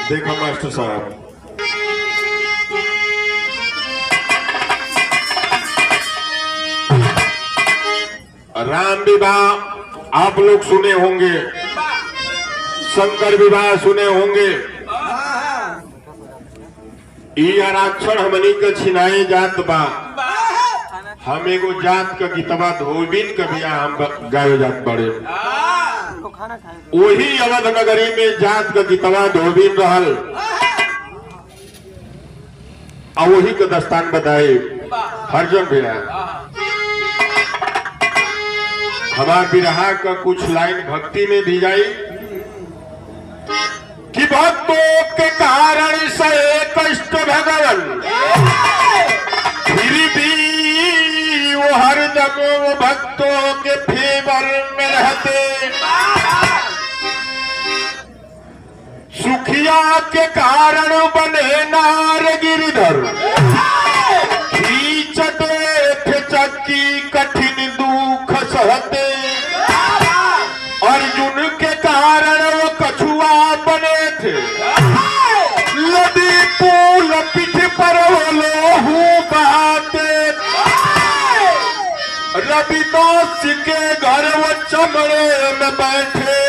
देखो मास्टर साहब, राम विवाह आप लोग सुने होंगे, शंकर विवाह सुने होंगे। ई आरक्षण हमनी के छिनाए जात बा। हम एगो जात का गीतवा धोबिन के बिया हम गावे जात बड़े। वही अवध नगरी में जात का गीतवा धोबिन रहल और वही का दस्तान बताए हरजन भैया। हमार बिरहा का कुछ लाइन भक्ति में भी जाई कि भक्तों के कारण से कष्ट भगवन, फिर भी वो हर दम वो भक्तों के फेवर में रहते। सुखिया के कारण बने नार गिरधर, खींचते थे चक्की कठिन दुख सहते। अर्जुन के कारण वो कछुआ बने थे, लदी पूल पीठ पर वो लोहू बहाते। रविदास के घर वो चमड़े में बैठे,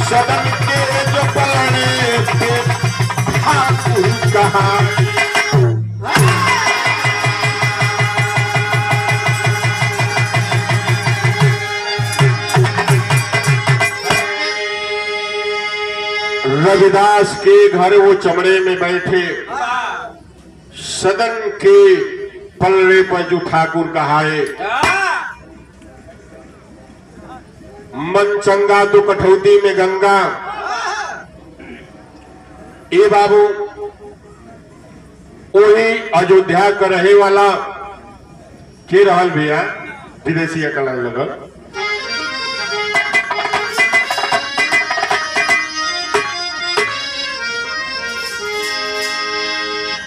सदन के जो पलड़े थे ठाकुर कहा। रविदास के घर वो चमड़े में बैठे, सदन के पलड़े पर जो ठाकुर कहाए। मन चंगा तो कठौती में गंगा। ए बाबू वही अयोध्या का रहे वाला के रहल भैया विदेशी कला लगल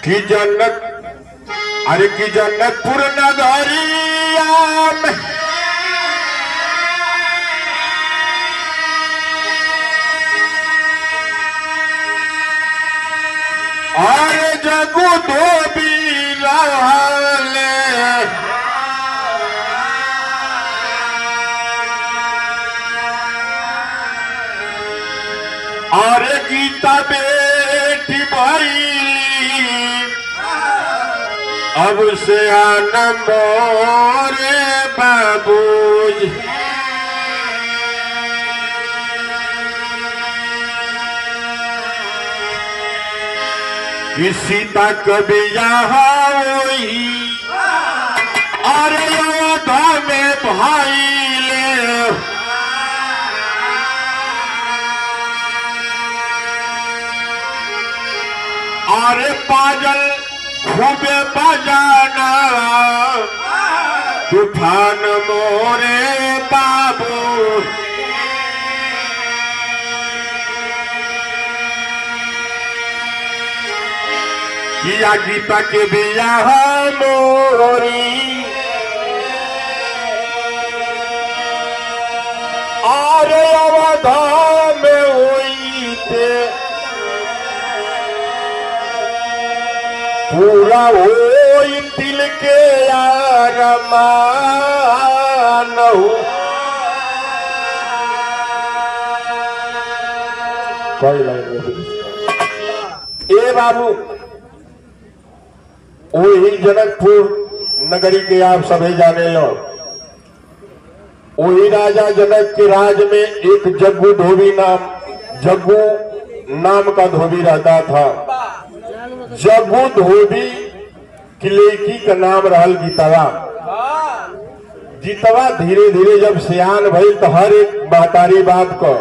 कि जनक, अरे कि जनकपुर नगरिया में अरे जगू धोबी रहले। अरे गीता बेटी भाई अब से आनंद रे बाबूजी। सीता कभी यहाँ हुई, अरे योद्धा में भाई ले। अरे पाजल खूबे बजाना, तूफान मोरे बाबू। किया गीता के बियाह मोरी, और अवधा में हुई थे। पूरा हो दिल के अरमान हो। कोई लाइन ए बाबू, वही जनकपुर नगरी के आप सभी जाने लो। वही राजा जनक के राज में एक जग्गू धोबी नाम का धोबी रहता था। जग्गू धोबी की लड़की का नाम रहल गीतवा। गीतवा धीरे धीरे जब सियान भई तो हर एक महतारी बात को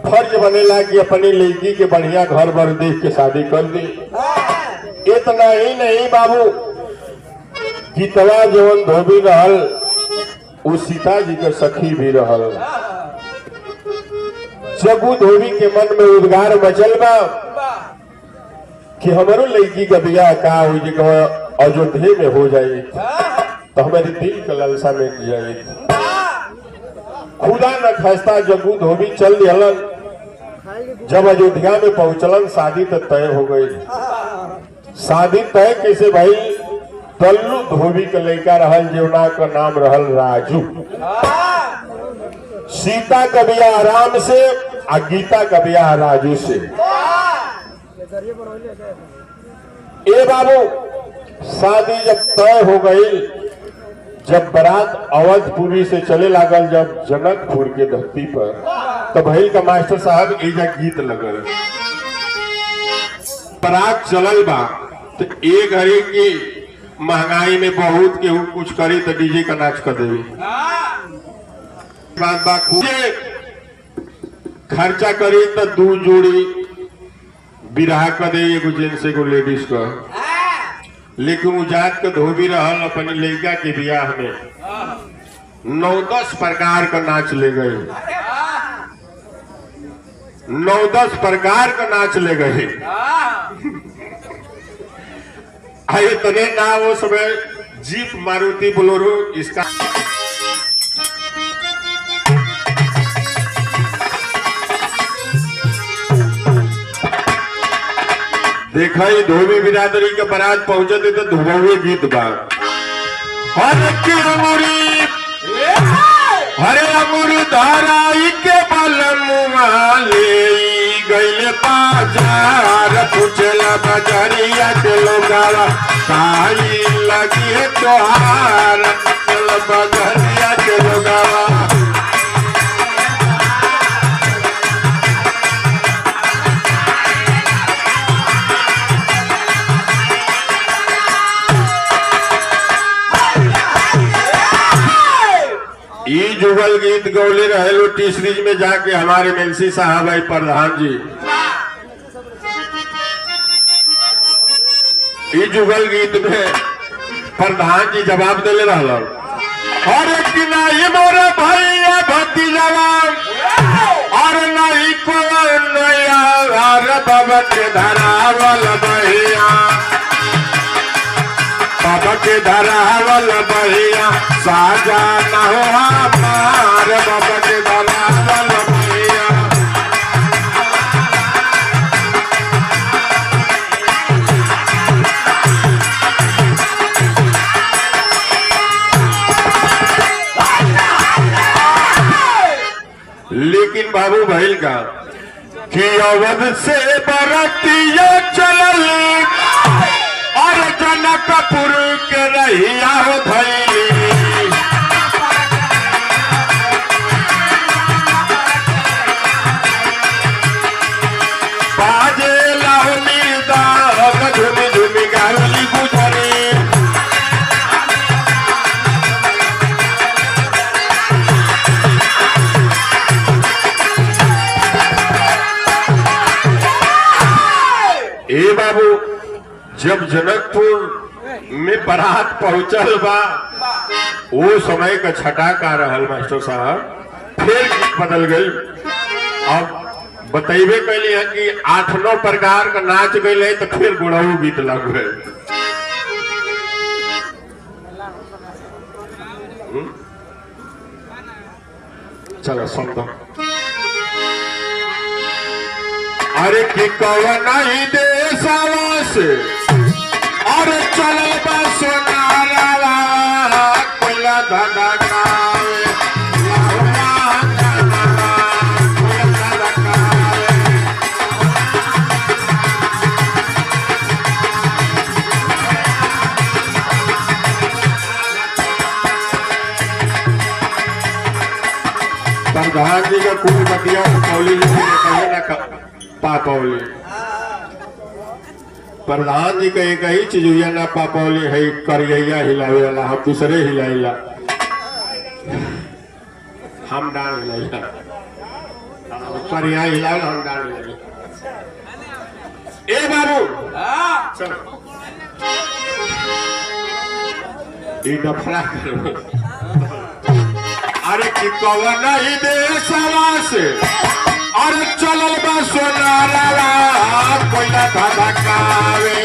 फर्ज बनेला कि अपनी लड़की के बढ़िया घर बर देख के शादी कर दी। इतना ही नहीं बाबू, गीतवा जवन धोबी रहल वो सीता जी के सखी भी रहल। जग्गू धोबी के मन में उद्गार मचल बा कि हमारो लड़की का बियाह का हो अयोध्या में हो जाए तो हमारे दिल का लालसा मिट जाए। खुदा न खस्ता जग्गू धोबी चल दिलन। जब अयोध्या में पहुंचलन शादी तो तय हो गई। शादी तय कैसे भाई? तल्लू धोबी के लड़का रहल जीवना का नाम रहल राजू। सीता का ब्याह राम से और गीता का ब्याह राजू से। ए बाबू शादी जब तय हो गई, जब बारात अवधपुरी से चले लागल जब जनकपुर के धरती पर, तो भाई का मास्टर साहब एजा गीत लगल। बारात चलल बा तो एक घड़ी की महंगाई में बहुत केहू कुछ करी तो डीजे का नाच कर देवी। खर्चा करी तो 2 जोड़ी बिरहा कर दे, एगो जेंट्स एगो लेडीज का। लेकिन वो जात के धोबी रहल अपने लड़का के ब्याह में 9-10 प्रकार का नाच ले गए। 9-10 प्रकार का नाच ले गए। आए तने ना वो समय जीप मारुति बोलेरो इसका देखा ही धोबी बिरादरी के बारात पहुंचते तो धुबुए गीत बा। हरे अमूरी धाराई के बलमुआ ले गईले बाजार। पूछला बजरिया के लोगावा काई लगी है तोहार। बजरिया के लोगावा जुगल गीत गौले रहे टी सीरीज में जाके हमारे मेलसी साहब है प्रधान जी। ई जुगल गीत में प्रधान जी जवाब दिले रहा। अरे कि नहीं मोरे भैया भतीजवा और नहीं को नया बाबा के धरावल भैया। बाबा के धरावल भैया साजा न हो हमार। बाबा के धरावल भैया लेकिन बाबू भैल का कि अवध से बरतिया चलल और जनकपुर के रहिया हो धैली। बाजे लावनी दाग झुमी झुमी गावली गुजरी। ए बाबू जब जनकपुर में बारात पहुंचल बा, वो समय का छटा का रहल मास्टर साहब। फिर गीत बदल गई। अब बतेबे कैली है कि 8-9 प्रकार का नाच गए तो फिर गुड़ाऊ गीत लग गए। चलो सुन दो। अरे कि कौन ही देशवा से और चल सोनारा कोयला धड़कावे। प्रधान जी का कुल बतिया पौली कहे ना पापौली। प्रधान जी का एक ही चीज हुई ना पापौली है करिया हिलावे वाला। हम दूसरे हिलाइला, हम डाल हिलाइला। करिया हिलावे हम डाल हिलाइला। ए बाबू चलो ये डफरा करो। अरे कि कौन ही देशवा से और चलल बा सोनारा कोयला धड़कावे।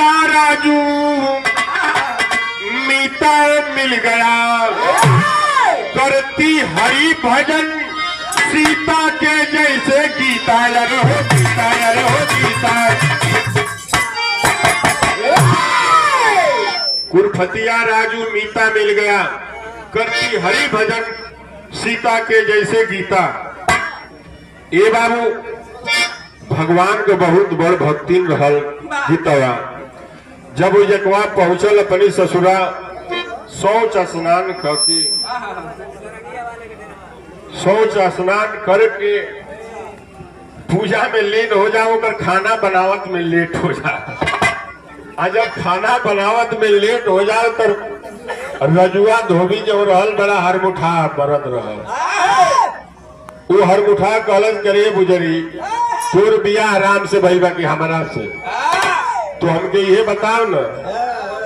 फतिया राजू मीता मिल गया, करती हरि भजन सीता के जैसे गीता। यार हो गीता, यार हो गीता। कुरफतिया राजू मीता मिल गया, करती हरि भजन सीता के जैसे गीता। ए बाबू भगवान के बहुत बड़ भक्तिन रहल गीतवा। जब वो जकवा पहुंचल अपनी ससुरा, शौच स्नान करके शौच स्नान करके पूजा में लीन हो जाओ, कर खाना बनावत में लेट हो जाए। और जब खाना बनावत में लेट हो जाए तो रजुआ धोबी जो रहल बड़ा हरमुठा बरत रहल। वो हरमुठा कलश करे बुजरी तोर बिया आराम से भइल बा कि हमारा से, तो हमके ये बताओ न,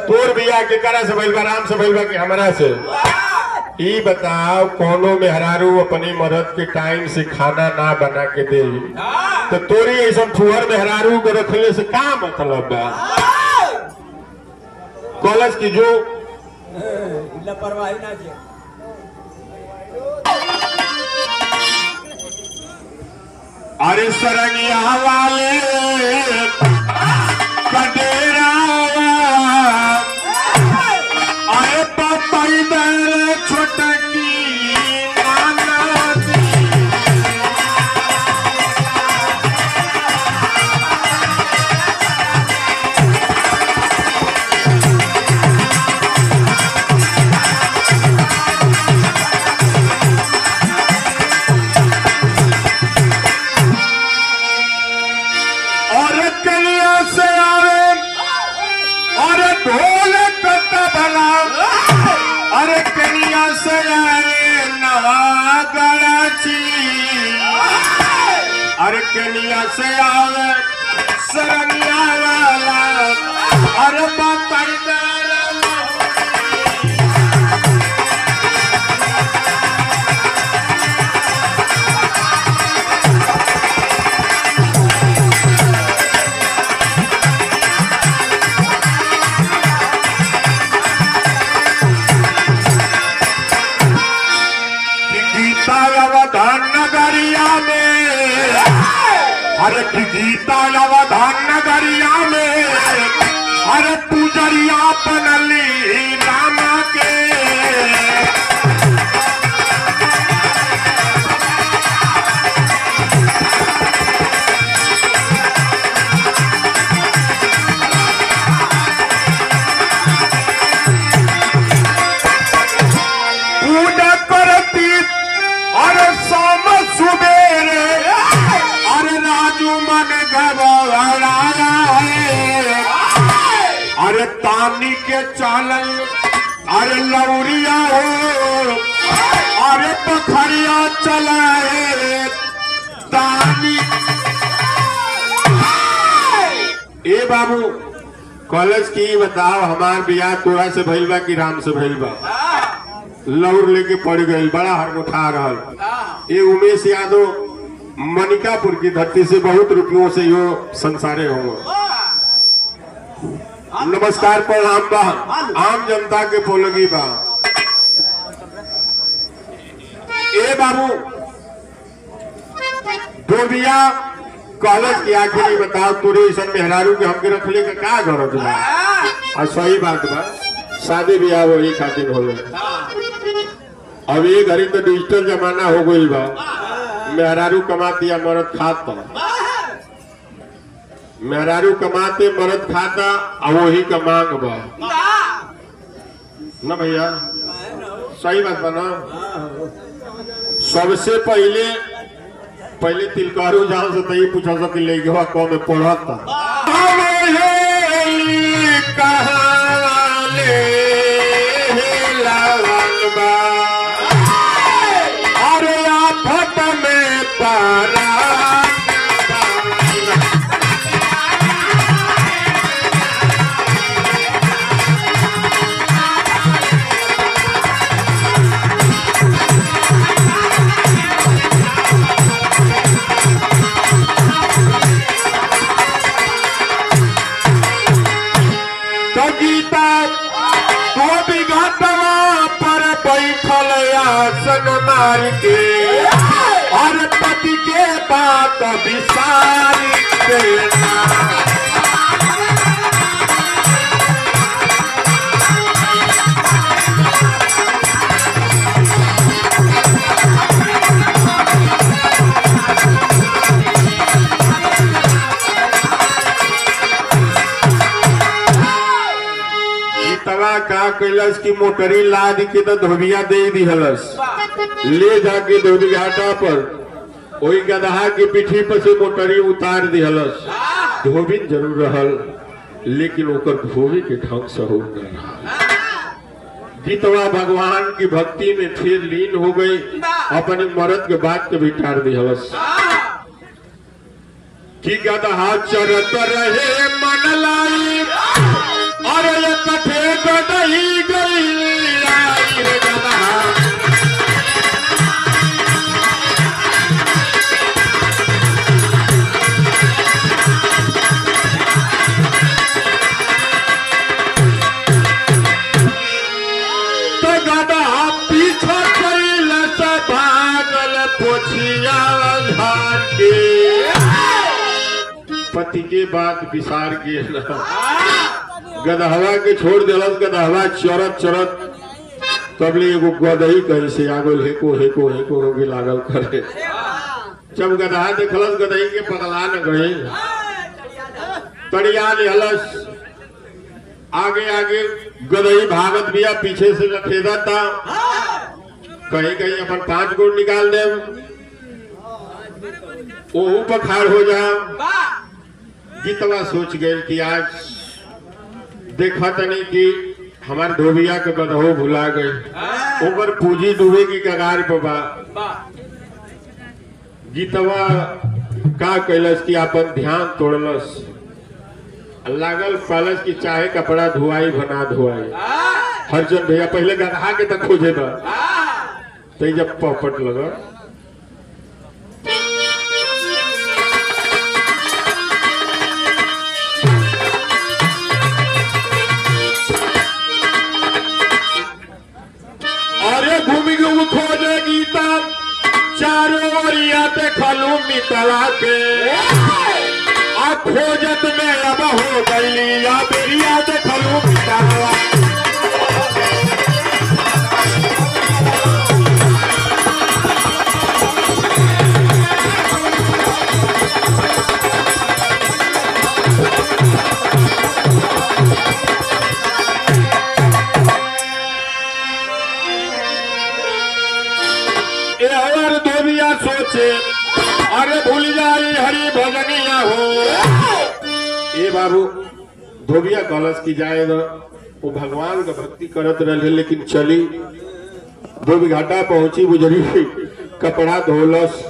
तोर बिया के करा से भइल बा, आराम से भइल बा कि हमारा से। ये बताओ कोनो मेहरारू अपनी मर्द के टाइम से खाना ना बना के दे तो तोरी ऐसा फुहर मेहरारू को रखले से का मतलब बा? कॉलेज की जो लापरवाही ना जे। अरे सरंगिया वाले कडेरा, अरे पापाई दर छोटकी अरे कनिया से आवे सरनिया वाला, अरे बताई दे नगरिया में, अरे गीता अवधान नगरिया में, अरे पुजरिया बनली रामा के। पूजा करती और सोम सुबेरे, अरे राजू मन घबराया है, अरे तानी के चालन, अरे लौरिया हो, अरे पखरिया चलाए तानी। ए बाबू कॉलेज की बताओ, हमार बियाह तोरा से भइल बा कि राम से भइल बा? लौर लेके पड़ गई, बड़ा हरमुठा रहल। ये उमेश यादव मनिकापुर की धरती से बहुत रुपयों से यो संसारे होंगे। नमस्कार प्रणाम बा, आम जनता के पोलगी बा। ए बाबू डोबिया कॉलेज की आखिरी बताओ, तोरे ऐसा मेहरारू के हमके रखले का का गरज बा? और सही बात बा, शादी ब्याह वही खातिर हो गए। अब ये घड़ी तो डिजिटल जमाना हो गई बा, मेहरारू कमाती या मरद खाता, मेहरारू कमाते मरद खाता, और वही का मांग बा ना भैया, सही बात बा ना। सबसे पहले तिलकारू जान से तई पूछा सक ले गवा को में पढ़ता अरे आफत में पारा गई का कैलस की मोटरी लाद के तो धोबिया दे दिहलस ले जाके धोबी घाटा पर वही गदहा के पीठी पर से मोटरी उतार दिहलस। धोबिन जरूर रहल लेकिन ओकर धोबी के ढंग से हो न रहा। गीतवा भगवान की भक्ति में फिर लीन हो गई, अपने मर्द के बात के बिटार दिहलस कि गदहा चरत रहे मन लाई और ये कथे गदही गई आई रे गदहा। तो गदहा पीछा कइल से भागल पोछिया धान के। पति के बात विसार के गदहवा के छोड़ दिलस। गदहवा चरत चरत तबले एगो गदही कहीं से आगो हेको हेको हेको होगे लागल करे। जब गदहा देखलस गदही के पगला न गए तड़िया लेहलस। आगे आगे गदही भागत बिया, पीछे से लखेदा था कहीं कहीं अपन 5 गोड़ निकाल दे ओहू पखाड़ हो जा। गीतवा सोच गए कि आज देखा तनी कि हमारे धोबिया के गदहो भुला गई, ओकर पूजी डूबे की कगार पे बा। गीतवा का कैलस कि अपन ध्यान तोड़लस, लागल पालस की चाहे कपड़ा धुआई बना धुआई। हरजन भैया पहले गदहा के तक खोजे बा तो जब पपट लगा खोजे गीता चारों ओरिया देखलू मितला के आ खोजत में अब हो गई या बेरिया देखलू मितला। धोबिया सोचे अरे भूल जाई हरी भजनिया हो। ए बाबू धोबिया कलश की जाए वो भगवान का भक्ति करत रहे लेकिन चली धोबी घाटा पहुंची गुजरी कपड़ा धोलस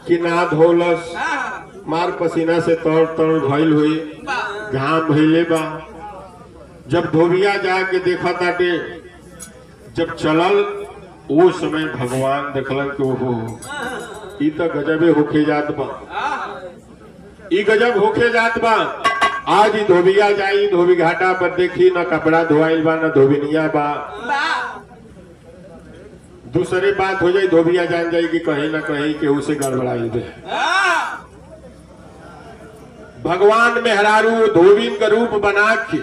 कि ना धोलस, मार पसीना से तड़ तड़ भइल हुई, घाम भइले बा। जब धोबिया जाके देखा ताटे जब चलल वो समय भगवान देखलन कि ओहो ई तो गजबे होके जात बा, ई गजब होके जात बा। आज ही धोबिया जाई धोबी घाटा पर देखी न कपड़ा धोआइल बा न धोबिनिया बा। दूसरी बात हो जाए धोबिया जान जाए कि कहीं न कहीं केहू से गड़बड़ाई दे। भगवान मेहरारू धोबिन का रूप बना के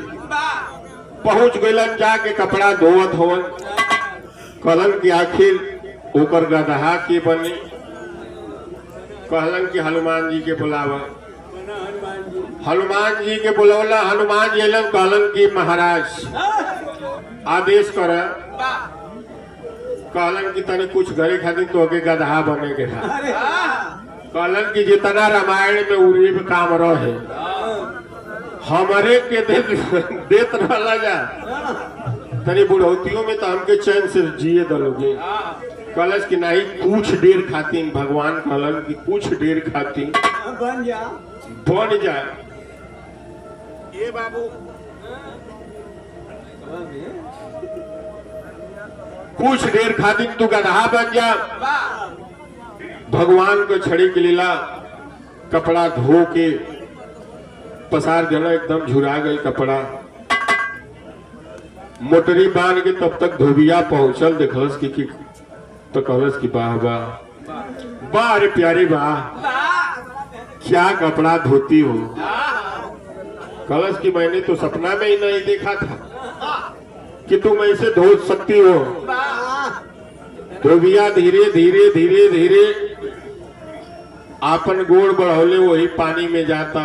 पहुंच गइलन, जाके कपड़ा धोवत होवन। कहलन कि आखिर ओकर गदहा के बनी, कहलन कि हनुमान जी के बुलावा। हनुमान जी के बुलौला, हनुमान जी एलन, कहलन कि महाराज आदेश कर। कहलन कि तनी कुछ घरे खातिर तो के गदहा बने के था। कहलन कि जितना रामायण में उरीब काम रहे हमारे के देत रहला जा, तनी बुढ़ौतियों में तो हमके चैन से जिए दलोगे। कलश की नहीं कुछ देर खातिर भगवान कहलन कि कुछ देर खातिर बन जा। ये बाबू कुछ देर खातिर तू गदहा बन जा। भगवान को छड़ी के लीला कपड़ा धो के पसार देना, एकदम झुरा गई कपड़ा। मोटरी बांध के तब तक धोबिया पहुंचल, देखलस कि तो कहलस कि वाह वाह वाह रे प्यारी वाह, क्या कपड़ा धोती हो? कलश की मैंने तो सपना में ही नहीं देखा था कि तुम ऐसे धो सकती हो। धोबिया धीरे धीरे धीरे धीरे आपन गोड़ बढ़ौले वही पानी में जाता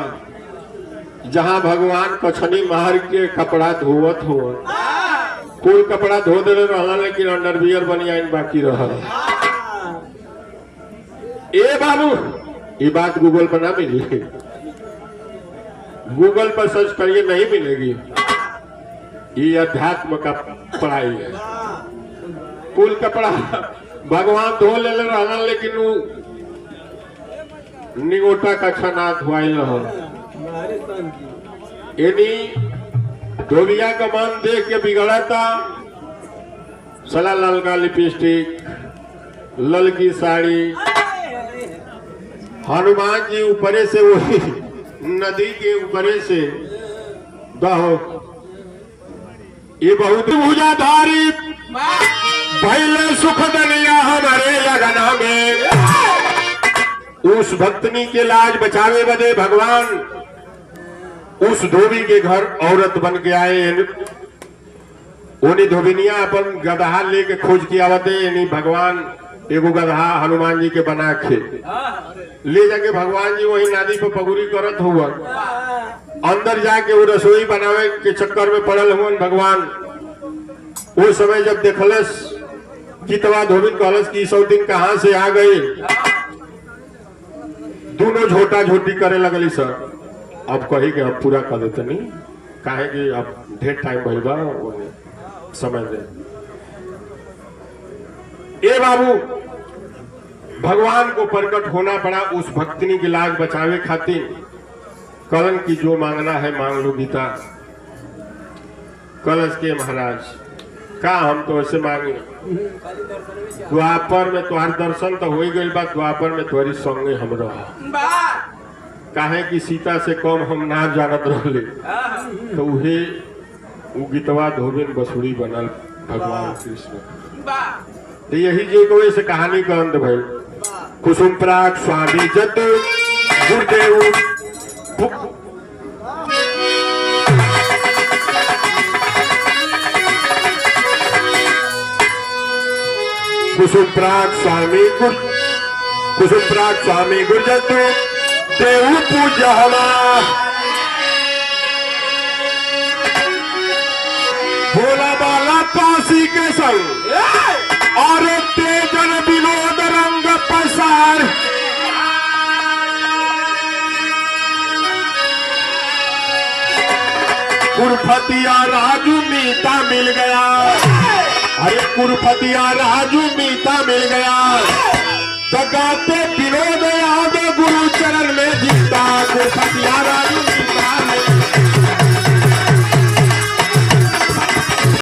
जहां भगवान कछनी मार के कपड़ा धोवत हो। कोई कपड़ा धो दे रहा लेकिन अंडरवियर बनियान बाकी रहा। ए बाबू, ये बात गूगल पर ना मिली, गूगल पर सर्च करिए, नहीं मिलेगी। ये अध्यात्म का पढ़ाई है। कुल कपड़ा भगवान धो ले रहा लेकिन वो निगोटा का छना धुआई रहा। धोबिया का मन देख के बिगड़ा था। सला लाल का लिपस्टिक, लल की साड़ी, हनुमान जी ऊपरे से वही नदी के ऊपरे से दहो। ये बहुत भुजाधारी पहले सुख दनिया हमारे लगना में। उस भक्तनी के लाज बचावे बदे भगवान उस धोबी के घर औरत बन के आए। उन्हीं धोबिनिया अपन गदहा लेके खोज के आवते। यानी भगवान एगो गदहा हनुमान जी के बना के ले जाके भगवान जी वही नदी पे पगुरी करत हुआ। अंदर जाके वो रसोई बनावे के चक्कर में पड़ल हुआ भगवान। उस समय जब देखलस कितवा धोबिन कहलस की सौ दिन कहां से आ गए। दोनों झोटा झोटी करे लगली सर। अब कही के अब पूरा कर देते नहीं काहे कि अब ढेर टाइम भइल बा समय दे। ए बाबू, भगवान को प्रकट होना पड़ा उस भक्तिनी की लाज बचावे खातिर। कलन की जो मांगना है मांग लो गीता। कलश के महाराज का हम तो ऐसे मांगे। द्वापर में तुम्हार दर्शन तो हो गई बा। द्वापर में तुम्हारी संगे हम रह। काहे कि सीता से कम हम ना जानत रहले तो उहे उ गीतवा धोबिन बसुरी बनल भगवान कृष्ण। तो यही जे कोई से कहानी का अंत भइल। कुसुम प्राग स्वामी जत गुरुदेव कुसुम प्राग स्वामी गुरुजत देव पूजा भोला बाला काशी के संग और तेजन विनोद रंग पसार। कुरफतिया राजू मीता मिल गया। अरे कुरफतिया राजू मीता मिल गया। तो गाते विनोद यादव गुरु चरण में जीता। कुरफतिया राजू